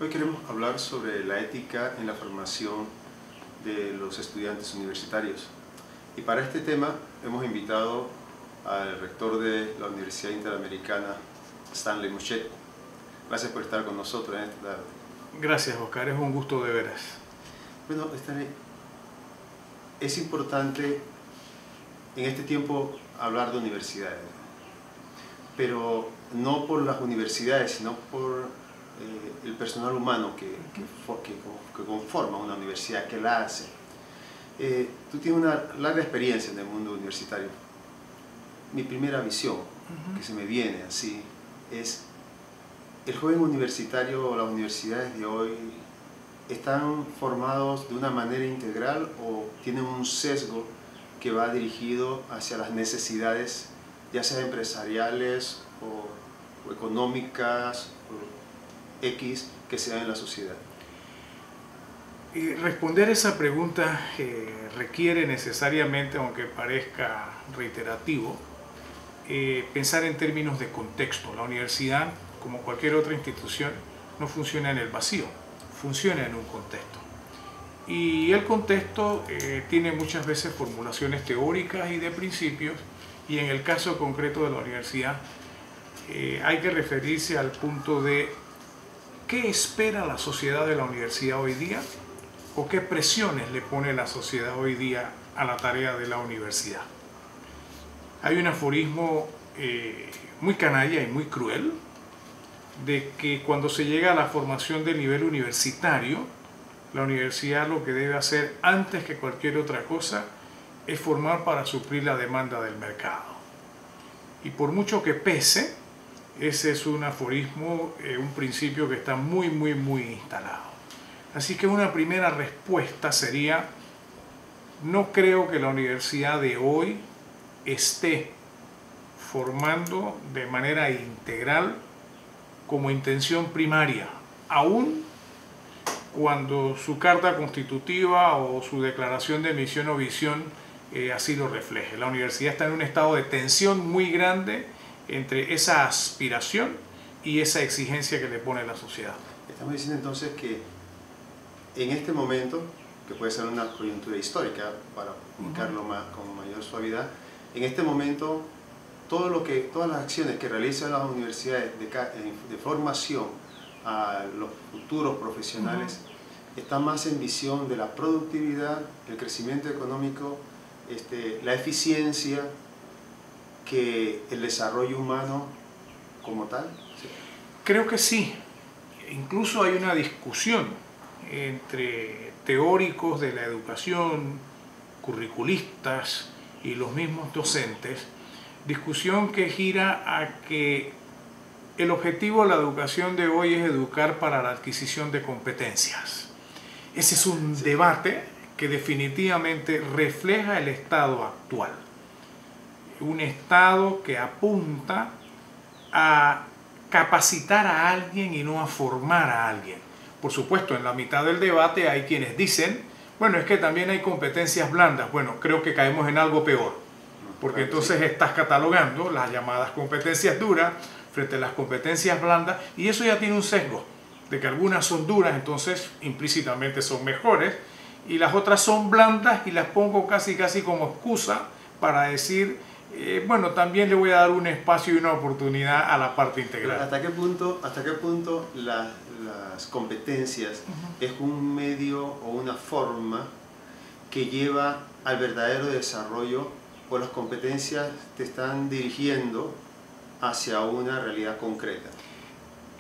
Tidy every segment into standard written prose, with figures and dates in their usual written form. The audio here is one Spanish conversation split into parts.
Hoy queremos hablar sobre la ética en la formación de los estudiantes universitarios. Y para este tema hemos invitado al rector de la Universidad Interamericana, Stanley Mouchet. Gracias por estar con nosotros en esta tarde. Gracias, Oscar, es un gusto de veras. Bueno, Stanley, es importante en este tiempo hablar de universidades, pero no por las universidades, sino por el personal humano que conforma una universidad, que la hace. Tú tienes una larga experiencia en el mundo universitario. Mi primera visión, que se me viene así, es el joven universitario o las universidades de hoy están formados de una manera integral o tienen un sesgo que va dirigido hacia las necesidades, ya sea empresariales o económicas o X que se dan en la sociedad. Y responder esa pregunta requiere necesariamente, aunque parezca reiterativo, pensar en términos de contexto. La universidad, como cualquier otra institución, no funciona en el vacío, funciona en un contexto. Y el contexto tiene muchas veces formulaciones teóricas y de principios, y en el caso concreto de la universidad hay que referirse al punto de qué espera la sociedad de la universidad hoy día o qué presiones le pone la sociedad hoy día a la tarea de la universidad. Hay un aforismo muy canalla y muy cruel de que cuando se llega a la formación del nivel universitario, la universidad lo que debe hacer antes que cualquier otra cosa es formar para suplir la demanda del mercado. Y por mucho que pese, ese es un aforismo, un principio que está muy instalado. Así que una primera respuesta sería: no creo que la universidad de hoy esté formando de manera integral como intención primaria, aún cuando su carta constitutiva o su declaración de misión o visión así lo refleje. La universidad está en un estado de tensión muy grande entre esa aspiración y esa exigencia que le pone la sociedad. Estamos diciendo entonces que en este momento, que puede ser una coyuntura histórica para comunicarlo con mayor suavidad, en este momento todas las acciones que realizan las universidades de formación a los futuros profesionales están más en visión de la productividad, el crecimiento económico, la eficiencia, que el desarrollo humano como tal. ¿Sí? Creo que sí. Incluso hay una discusión entre teóricos de la educación, curriculistas y los mismos docentes, discusión que gira a que el objetivo de la educación de hoy es educar para la adquisición de competencias. Ese es un debate que definitivamente refleja el estado actual. Un estado que apunta a capacitar a alguien y no a formar a alguien. Por supuesto, en la mitad del debate hay quienes dicen, bueno, es que también hay competencias blandas. Bueno, creo que caemos en algo peor, porque entonces estás catalogando las llamadas competencias duras frente a las competencias blandas, y eso ya tiene un sesgo, de que algunas son duras, entonces implícitamente son mejores, y las otras son blandas y las pongo casi como excusa para decir, bueno, también le voy a dar un espacio y una oportunidad a la parte integral. ¿Hasta qué punto las competencias es un medio o una forma que lleva al verdadero desarrollo, o las competencias te están dirigiendo hacia una realidad concreta?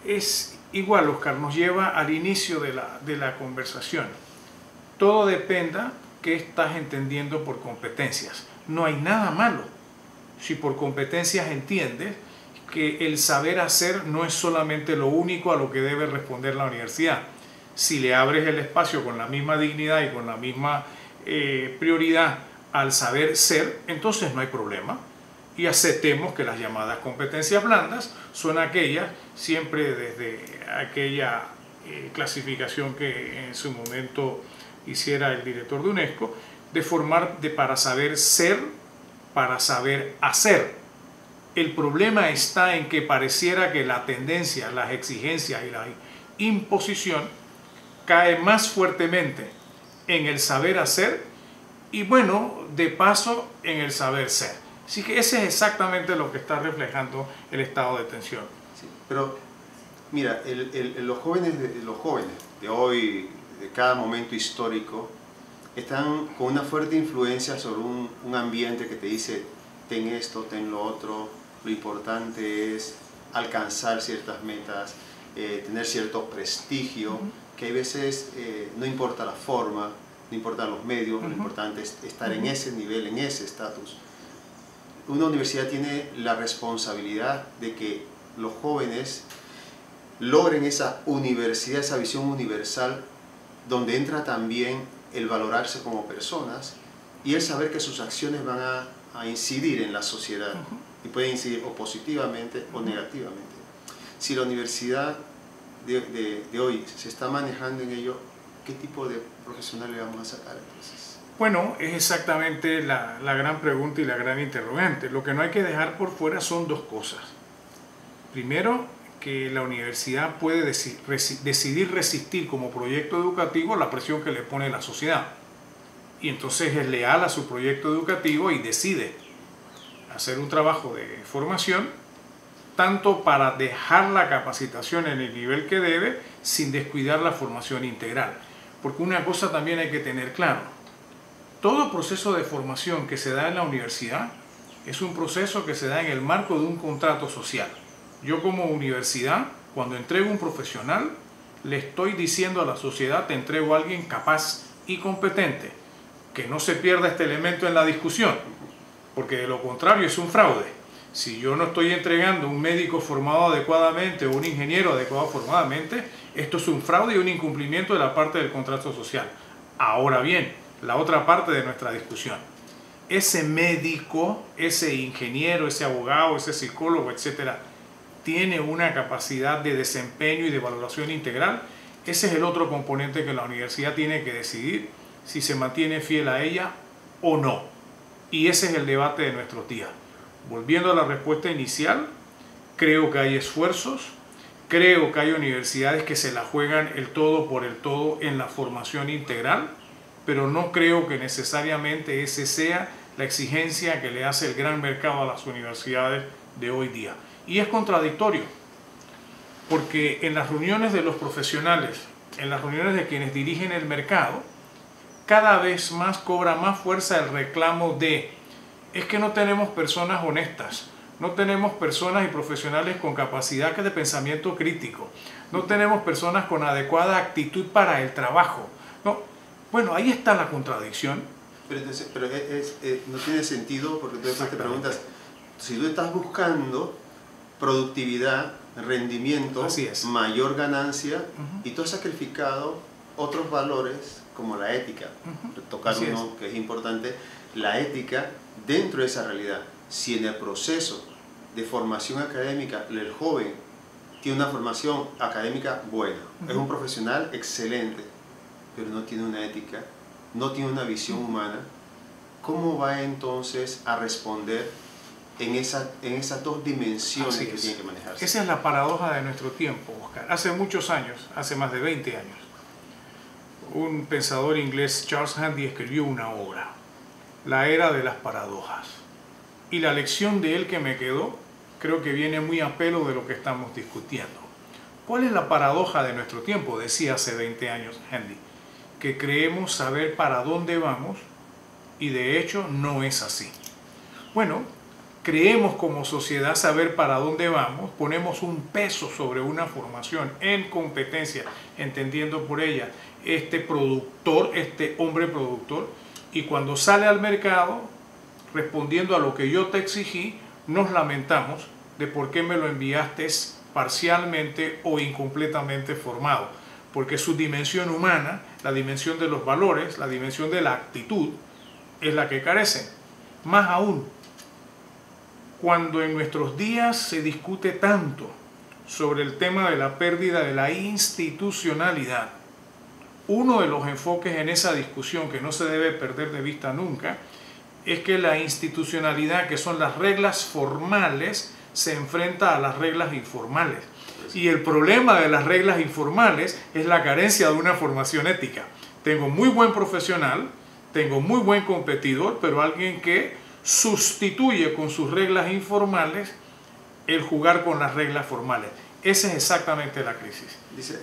Es igual, Oscar, nos lleva al inicio de la conversación. Todo dependa qué estás entendiendo por competencias. No hay nada malo si por competencias entiendes que el saber hacer no es solamente lo único a lo que debe responder la universidad. Si le abres el espacio con la misma dignidad y con la misma prioridad al saber ser, entonces no hay problema. Y aceptemos que las llamadas competencias blandas son aquellas, siempre desde aquella clasificación que en su momento hiciera el director de UNESCO, de formar para saber ser, para saber hacer. El problema está en que pareciera que la tendencia, las exigencias y las imposición cae más fuertemente en el saber hacer y, bueno, de paso en el saber ser. Así que ese es exactamente lo que está reflejando el estado de tensión. Sí, pero mira, los jóvenes de hoy, de cada momento histórico, están con una fuerte influencia sobre un ambiente que te dice ten esto, ten lo otro, lo importante es alcanzar ciertas metas, tener cierto prestigio, que hay veces no importa la forma, no importan los medios, lo importante es estar en ese nivel, en ese estatus. Una universidad tiene la responsabilidad de que los jóvenes logren esa universidad, esa visión universal, donde entra también el valorarse como personas y el saber que sus acciones van a incidir en la sociedad y pueden incidir o positivamente o negativamente. Si la universidad de hoy se está manejando en ello, ¿qué tipo de profesional le vamos a sacar entonces? Bueno, es exactamente la gran pregunta y la gran interrogante. Lo que no hay que dejar por fuera son dos cosas. Primero, que la universidad puede decidir resistir como proyecto educativo la presión que le pone la sociedad. Y entonces es leal a su proyecto educativo y decide hacer un trabajo de formación, tanto para dejar la capacitación en el nivel que debe, sin descuidar la formación integral. Porque una cosa también hay que tener claro: todo proceso de formación que se da en la universidad es un proceso que se da en el marco de un contrato social. Yo como universidad, cuando entrego un profesional, le estoy diciendo a la sociedad: te entrego a alguien capaz y competente, que no se pierda este elemento en la discusión, porque de lo contrario es un fraude. Si yo no estoy entregando un médico formado adecuadamente o un ingeniero adecuado formadamente, esto es un fraude y un incumplimiento de la parte del contrato social. Ahora bien, la otra parte de nuestra discusión: ese médico, ese ingeniero, ese abogado, ese psicólogo, etcétera, ¿tiene una capacidad de desempeño y de valoración integral? Ese es el otro componente que la universidad tiene que decidir si se mantiene fiel a ella o no. Y ese es el debate de nuestros días. Volviendo a la respuesta inicial, creo que hay esfuerzos, creo que hay universidades que se la juegan el todo por el todo en la formación integral, pero no creo que necesariamente esa sea la exigencia que le hace el gran mercado a las universidades de hoy día. Y es contradictorio, porque en las reuniones de los profesionales, en las reuniones de quienes dirigen el mercado, cada vez más cobra más fuerza el reclamo de: es que no tenemos personas honestas, no tenemos personas y profesionales con capacidad de pensamiento crítico, no tenemos personas con adecuada actitud para el trabajo. No, bueno, ahí está la contradicción. Pero no tiene sentido, porque tú te preguntas, si tú estás buscando productividad, rendimiento, mayor ganancia, y tú has sacrificado otros valores como la ética, tocar uno que es importante, la ética dentro de esa realidad. Si en el proceso de formación académica el joven tiene una formación académica buena, es un profesional excelente, pero no tiene una ética, no tiene una visión humana, ¿cómo va entonces a responder en esas dos dimensiones que tiene que manejarse? Esa es la paradoja de nuestro tiempo, Oscar. Hace muchos años, hace más de 20 años, un pensador inglés, Charles Handy, escribió una obra, La Era de las Paradojas. Y la lección de él que me quedó, creo que viene muy a pelo de lo que estamos discutiendo. ¿Cuál es la paradoja de nuestro tiempo? Decía hace 20 años Handy, que creemos saber para dónde vamos y de hecho no es así. Bueno, creemos como sociedad saber para dónde vamos, ponemos un peso sobre una formación en competencia, entendiendo por ella este productor, este hombre productor, y cuando sale al mercado, respondiendo a lo que yo te exigí, nos lamentamos de por qué me lo enviaste parcialmente o incompletamente formado, porque su dimensión humana, la dimensión de los valores, la dimensión de la actitud, es la que carecen. Más aún, cuando en nuestros días se discute tanto sobre el tema de la pérdida de la institucionalidad, uno de los enfoques en esa discusión que no se debe perder de vista nunca es que la institucionalidad, que son las reglas formales, se enfrenta a las reglas informales. sí. Y el problema de las reglas informales es la carencia de una formación ética. Tengo muy buen profesional, tengo muy buen competidor, pero alguien que sustituye con sus reglas informales el jugar con las reglas formales. Esa es exactamente la crisis. Dice,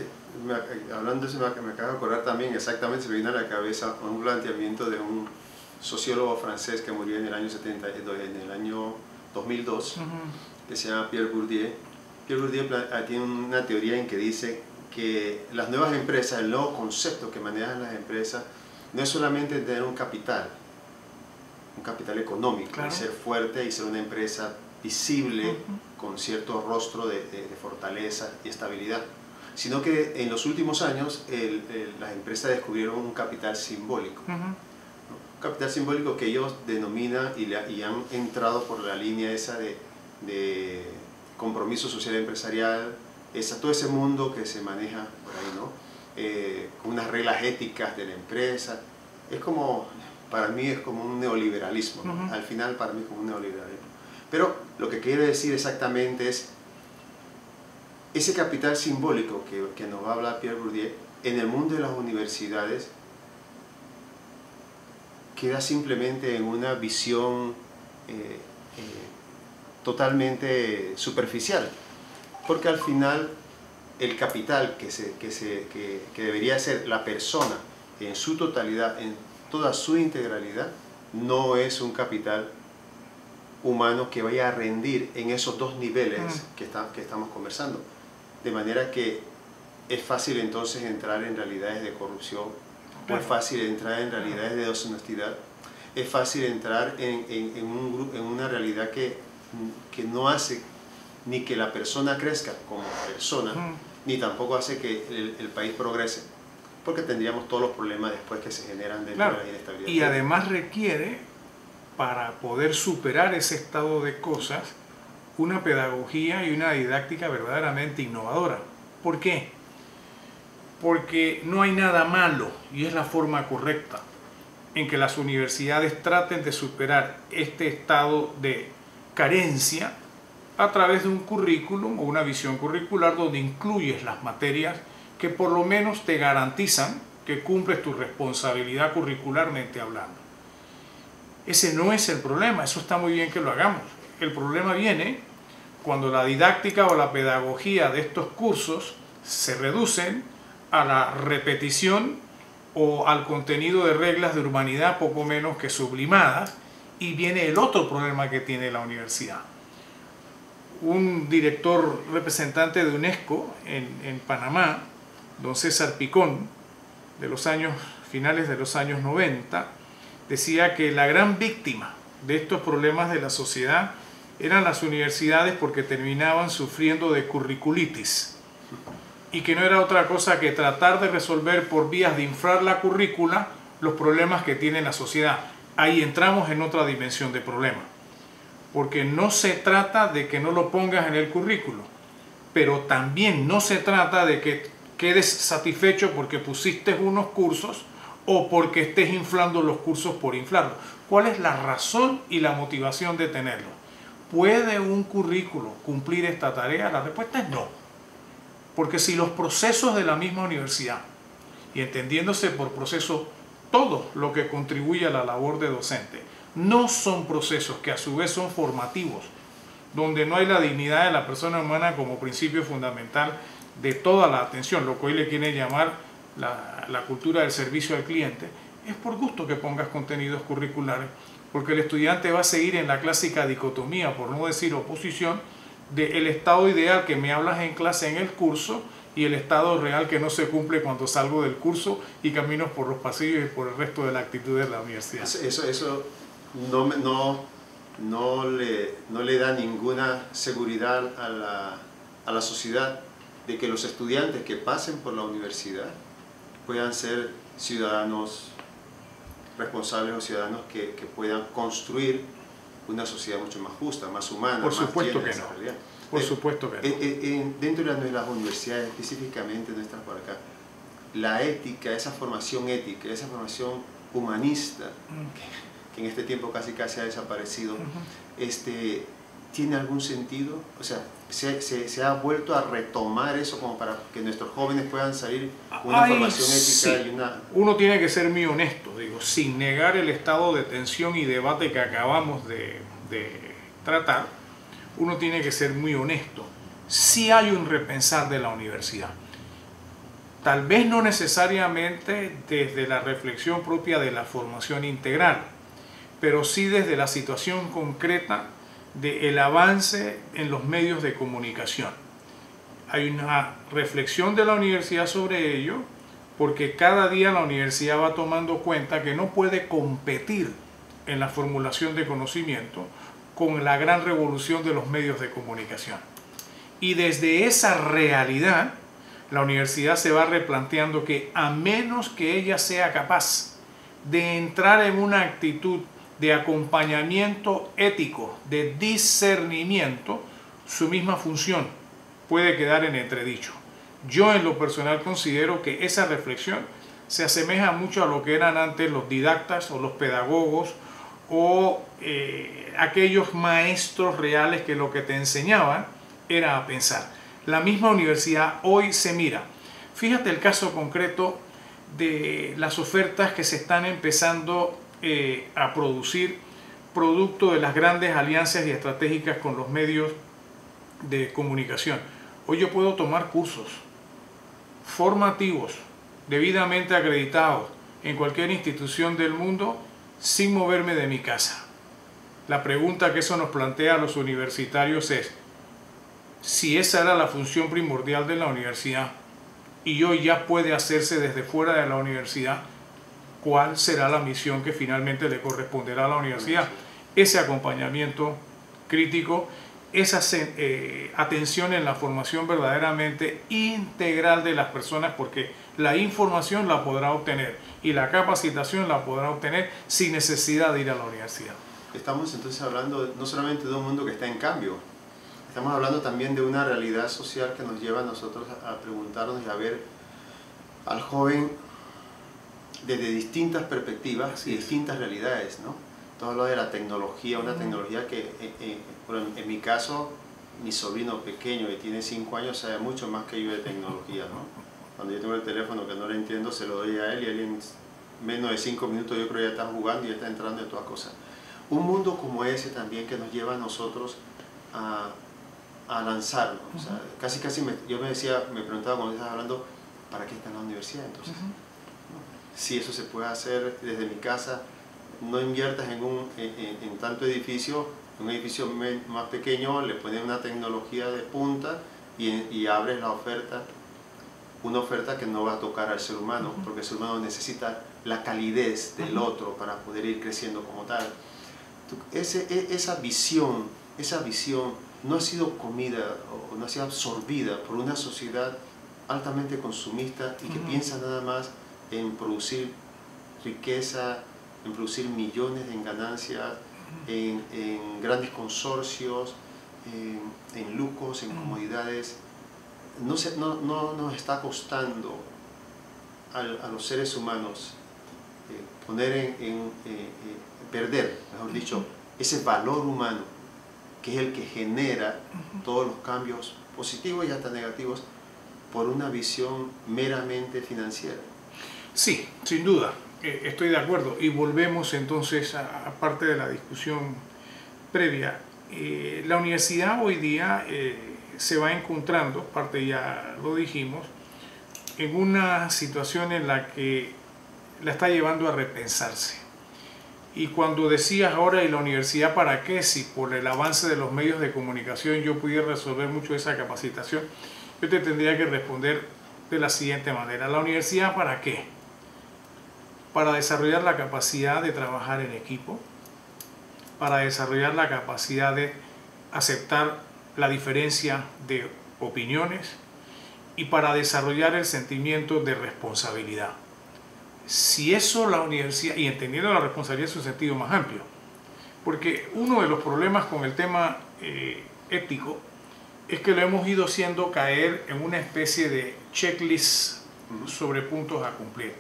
hablando de eso, me acabo de acordar también, exactamente se me vino a la cabeza un planteamiento de un sociólogo francés que murió en el año 2002, que se llama Pierre Bourdieu. Pierre Bourdieu tiene una teoría en que dice que las nuevas empresas, el nuevo concepto que manejan las empresas, no es solamente tener un capital económico, claro, y ser fuerte y ser una empresa visible, con cierto rostro de fortaleza y estabilidad, sino que en los últimos años las empresas descubrieron un capital simbólico. ¿No? Un capital simbólico que ellos denominan y han entrado por la línea esa de compromiso social empresarial, todo ese mundo que se maneja por ahí, ¿no? Con unas reglas éticas de la empresa. Es como, para mí es como un neoliberalismo, ¿no? Al final para mí es como un neoliberalismo. Pero lo que quiere decir exactamente es ese capital simbólico que nos va a hablar Pierre Bourdieu en el mundo de las universidades queda simplemente en una visión totalmente superficial, porque al final el capital que debería ser la persona en su totalidad, en toda su integralidad, no es un capital humano que vaya a rendir en esos dos niveles que estamos conversando. De manera que es fácil entonces entrar en realidades de corrupción, o es fácil entrar en realidades de deshonestidad, es fácil entrar en una realidad que no hace ni que la persona crezca como persona, ni tampoco hace que el país progrese, porque tendríamos todos los problemas después que se generan dentro de la inestabilidad. Y además requiere, para poder superar ese estado de cosas, una pedagogía y una didáctica verdaderamente innovadora. ¿Por qué? Porque no hay nada malo, y es la forma correcta, en que las universidades traten de superar este estado de carencia a través de un currículum o una visión curricular donde incluyes las materias que por lo menos te garantizan que cumples tu responsabilidad curricularmente hablando. Ese no es el problema, eso está muy bien que lo hagamos. El problema viene cuando la didáctica o la pedagogía de estos cursos se reducen a la repetición o al contenido de reglas de urbanidad poco menos que sublimadas, y viene el otro problema que tiene la universidad. Un director representante de UNESCO en Panamá, don César Picón, de los finales de los años 90, decía que la gran víctima de estos problemas de la sociedad eran las universidades, porque terminaban sufriendo de curriculitis, y que no era otra cosa que tratar de resolver por vías de inflar la currícula los problemas que tiene la sociedad. Ahí entramos en otra dimensión de problema, porque no se trata de que no lo pongas en el currículo, pero también no se trata de que quedes satisfecho porque pusiste unos cursos o porque estés inflando los cursos por inflarlos. ¿Cuál es la razón y la motivación de tenerlo? ¿Puede un currículo cumplir esta tarea? La respuesta es no. Porque si los procesos de la misma universidad, y entendiéndose por proceso todo lo que contribuye a la labor de docente, no son procesos que a su vez son formativos, donde no hay la dignidad de la persona humana como principio fundamental de toda la atención, lo que hoy le quieren llamar la cultura del servicio al cliente, es por gusto que pongas contenidos curriculares, porque el estudiante va a seguir en la clásica dicotomía, por no decir oposición, del estado ideal que me hablas en clase en el curso y el estado real que no se cumple cuando salgo del curso y camino por los pasillos y por el resto de la actitud de la universidad. Eso no le da ninguna seguridad a la sociedad de que los estudiantes que pasen por la universidad puedan ser ciudadanos responsables o ciudadanos que puedan construir una sociedad mucho más justa, más humana. Por supuesto que no. Por supuesto que no. Dentro de las universidades, específicamente nuestras por acá, la ética, esa formación ética, esa formación humanista, que en este tiempo casi ha desaparecido, tiene algún sentido? O sea, ¿se ha vuelto a retomar eso como para que nuestros jóvenes puedan salir con una formación ética? Sí. Y una... Uno tiene que ser muy honesto, digo, sin negar el estado de tensión y debate que acabamos de tratar. Uno tiene que ser muy honesto. Sí hay un repensar de la universidad. Tal vez no necesariamente desde la reflexión propia de la formación integral, pero sí desde la situación concreta del avance en los medios de comunicación. Hay una reflexión de la universidad sobre ello, porque cada día la universidad va tomando cuenta que no puede competir en la formulación de conocimiento con la gran revolución de los medios de comunicación. Y desde esa realidad, la universidad se va replanteando que a menos que ella sea capaz de entrar en una actitud de acompañamiento ético, de discernimiento, su misma función puede quedar en entredicho. Yo en lo personal considero que esa reflexión se asemeja mucho a lo que eran antes los didactas o los pedagogos o aquellos maestros reales que lo que te enseñaban era a pensar. La misma universidad hoy se mira. Fíjate el caso concreto de las ofertas que se están empezando a producir producto de las grandes alianzas y estratégicas con los medios de comunicación. Hoy yo puedo tomar cursos formativos debidamente acreditados en cualquier institución del mundo sin moverme de mi casa. La pregunta que eso nos plantea a los universitarios es: si esa era la función primordial de la universidad y hoy ya puede hacerse desde fuera de la universidad, ¿cuál será la misión que finalmente le corresponderá a la universidad? Ese acompañamiento crítico, esa atención en la formación verdaderamente integral de las personas, porque la información la podrá obtener y la capacitación la podrá obtener sin necesidad de ir a la universidad. Estamos entonces hablando no solamente de un mundo que está en cambio, estamos hablando también de una realidad social que nos lleva a nosotros a preguntarnos y a ver al joven desde distintas perspectivas y distintas realidades, ¿no? Todo habla de la tecnología, una tecnología que en mi caso, mi sobrino pequeño que tiene 5 años sabe mucho más que yo de tecnología, ¿no? Cuando yo tengo el teléfono que no lo entiendo, se lo doy a él y él en menos de 5 minutos yo creo ya está jugando y ya está entrando en todas cosas. Un mundo como ese también que nos lleva a nosotros a lanzarnos. O sea, casi yo me preguntaba cuando estabas hablando, ¿para qué está en la universidad entonces? Si eso se puede hacer desde mi casa, no inviertas en tanto edificio, un edificio más pequeño, le pones una tecnología de punta y abres la oferta, una oferta que no va a tocar al ser humano, porque el ser humano necesita la calidez del otro para poder ir creciendo como tal. Esa visión no ha sido comida o no ha sido absorbida por una sociedad altamente consumista y que piensa nada más en producir riqueza, en producir millones en ganancias, en grandes consorcios, en lujos, en comodidades. No nos está costando a los seres humanos perder, mejor dicho, ese valor humano que es el que genera todos los cambios positivos y hasta negativos por una visión meramente financiera. Sí, sin duda, estoy de acuerdo. Y volvemos entonces a parte de la discusión previa. La universidad hoy día se va encontrando, parte ya lo dijimos, en una situación en la que la está llevando a repensarse. Y cuando decías ahora, ¿y la universidad para qué? Si por el avance de los medios de comunicación yo pudiera resolver mucho de esa capacitación, yo te tendría que responder de la siguiente manera. ¿La universidad para qué? Para desarrollar la capacidad de trabajar en equipo, para desarrollar la capacidad de aceptar la diferencia de opiniones y para desarrollar el sentimiento de responsabilidad. Si eso la universidad, y entendiendo la responsabilidad en su sentido más amplio, porque uno de los problemas con el tema ético es que lo hemos ido haciendo caer en una especie de checklist sobre puntos a cumplir.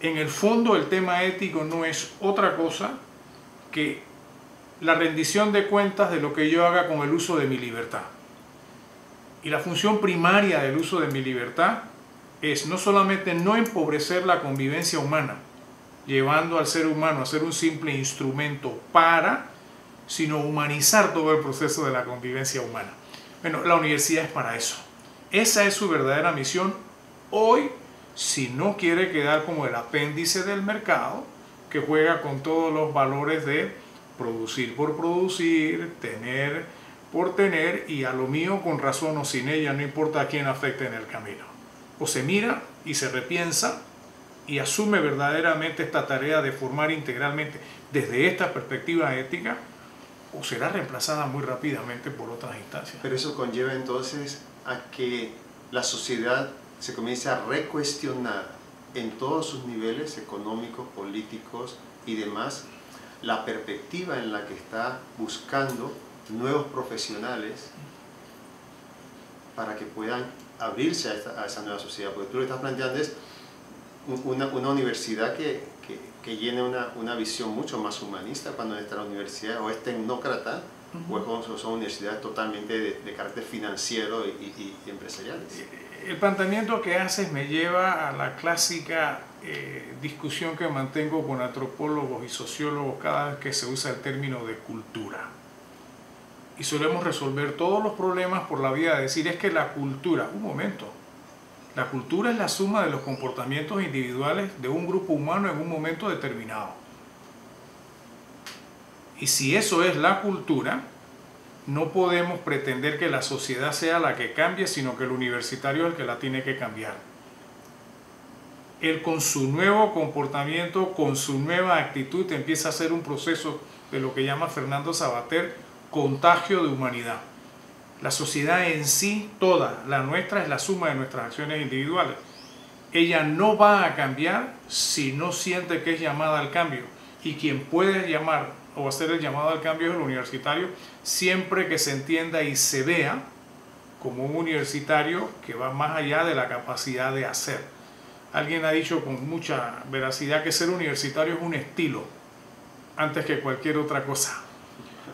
En el fondo el tema ético no es otra cosa que la rendición de cuentas de lo que yo haga con el uso de mi libertad. Y la función primaria del uso de mi libertad es no solamente no empobrecer la convivencia humana, llevando al ser humano a ser un simple instrumento para, sino humanizar todo el proceso de la convivencia humana. Bueno, la universidad es para eso. Esa es su verdadera misión hoy, si no quiere quedar como el apéndice del mercado que juega con todos los valores de producir por producir, tener por tener, y a lo mío con razón o sin ella, no importa a quién afecte en el camino. O se mira y se repiensa y asume verdaderamente esta tarea de formar integralmente desde esta perspectiva ética, o será reemplazada muy rápidamente por otras instancias. Pero eso conlleva entonces a que la sociedad se comience a recuestionar en todos sus niveles económicos, políticos y demás, la perspectiva en la que está buscando nuevos profesionales para que puedan abrirse a esa nueva sociedad. Porque tú lo que estás planteando es una universidad que llene una visión mucho más humanista, cuando nuestra universidad o es tecnócrata, o son universidades totalmente de carácter financiero y empresariales. El planteamiento que haces me lleva a la clásica discusión que mantengo con antropólogos y sociólogos cada vez que se usa el término de cultura. Y solemos resolver todos los problemas por la vía de decir, es que la cultura, un momento, la cultura es la suma de los comportamientos individuales de un grupo humano en un momento determinado. Y si eso es la cultura, no podemos pretender que la sociedad sea la que cambie, sino que el universitario es el que la tiene que cambiar. Él con su nuevo comportamiento, con su nueva actitud, empieza a hacer un proceso de lo que llama Fernando Savater, contagio de humanidad. La sociedad en sí, toda, la nuestra, es la suma de nuestras acciones individuales. Ella no va a cambiar si no siente que es llamada al cambio. Y quien puede llamar o hacer el llamado al cambio es el universitario, siempre que se entienda y se vea como un universitario que va más allá de la capacidad de hacer. Alguien ha dicho con mucha veracidad que ser universitario es un estilo antes que cualquier otra cosa.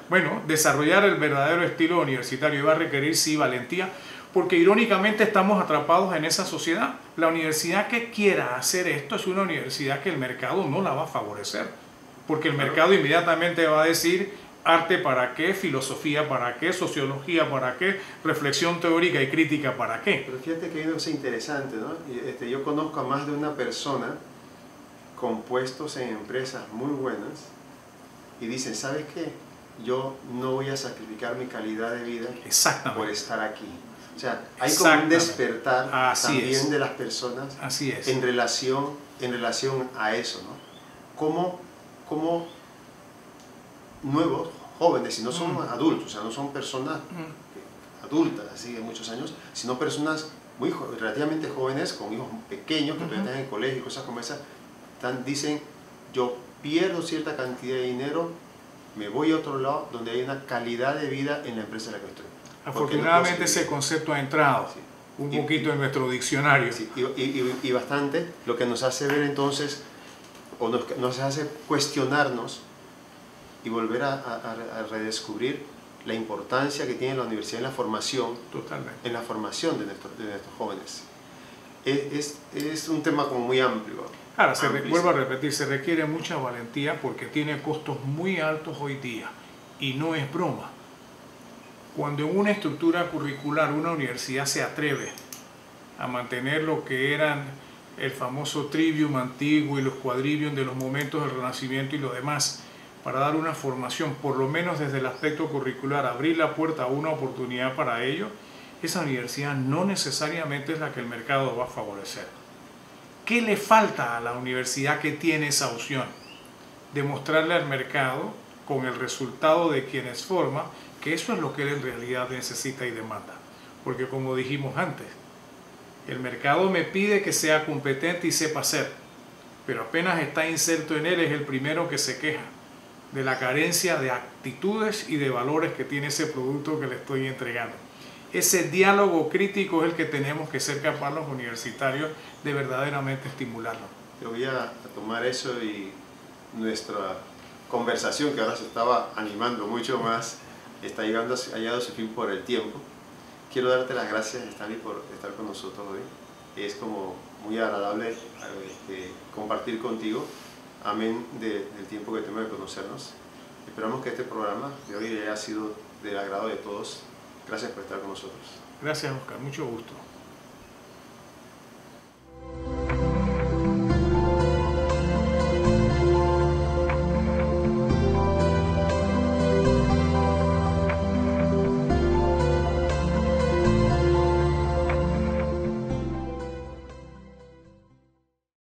Bueno, desarrollar el verdadero estilo universitario va a requerir, sí, valentía, porque irónicamente estamos atrapados en esa sociedad. La universidad que quiera hacer esto es una universidad que el mercado no la va a favorecer, porque el mercado inmediatamente va a decir arte para qué, filosofía para qué, sociología para qué, reflexión teórica y crítica para qué. Pero fíjate que hay una cosa interesante, ¿no? Yo conozco a más de una persona con puestos en empresas muy buenas y dicen, ¿sabes qué? Yo no voy a sacrificar mi calidad de vida por estar aquí. O sea, hay como un despertar también de las personas en relación a eso, ¿no? Como nuevos, jóvenes, y no son adultos, o sea, no son personas adultas, así de muchos años, sino personas relativamente jóvenes, con hijos pequeños, que todavía están en el colegio y cosas como esas, dicen, yo pierdo cierta cantidad de dinero, me voy a otro lado donde hay una calidad de vida en la empresa en la que estoy. Afortunadamente no ese concepto ha entrado un poquito en nuestro diccionario. Sí, y bastante, lo que nos hace ver entonces, o nos hace cuestionarnos y volver a redescubrir la importancia que tiene la universidad en la formación, totalmente, en la formación de nuestros jóvenes. Es un tema como muy amplio. Ahora, vuelvo a repetir, se requiere mucha valentía porque tiene costos muy altos hoy día y no es broma. Cuando en una estructura curricular una universidad se atreve a mantener lo que eran el famoso trivium antiguo y los quadrivium de los momentos del Renacimiento y lo demás, para dar una formación, por lo menos desde el aspecto curricular, abrir la puerta a una oportunidad para ello, esa universidad no necesariamente es la que el mercado va a favorecer. ¿Qué le falta a la universidad que tiene esa opción? Demostrarle al mercado, con el resultado de quienes forma, que eso es lo que él en realidad necesita y demanda. Porque como dijimos antes, el mercado me pide que sea competente y sepa hacer, pero apenas está inserto en él es el primero que se queja de la carencia de actitudes y de valores que tiene ese producto que le estoy entregando. Ese diálogo crítico es el que tenemos que ser capaces los universitarios de verdaderamente estimularlo. Te voy a tomar eso y nuestra conversación que ahora se estaba animando mucho más, ha llegado a su fin por el tiempo. Quiero darte las gracias, Stanley, por estar con nosotros hoy. Es como muy agradable compartir contigo, amén del tiempo que tenemos de conocernos. Esperamos que este programa de hoy haya sido del agrado de todos. Gracias por estar con nosotros. Gracias, Oscar. Mucho gusto.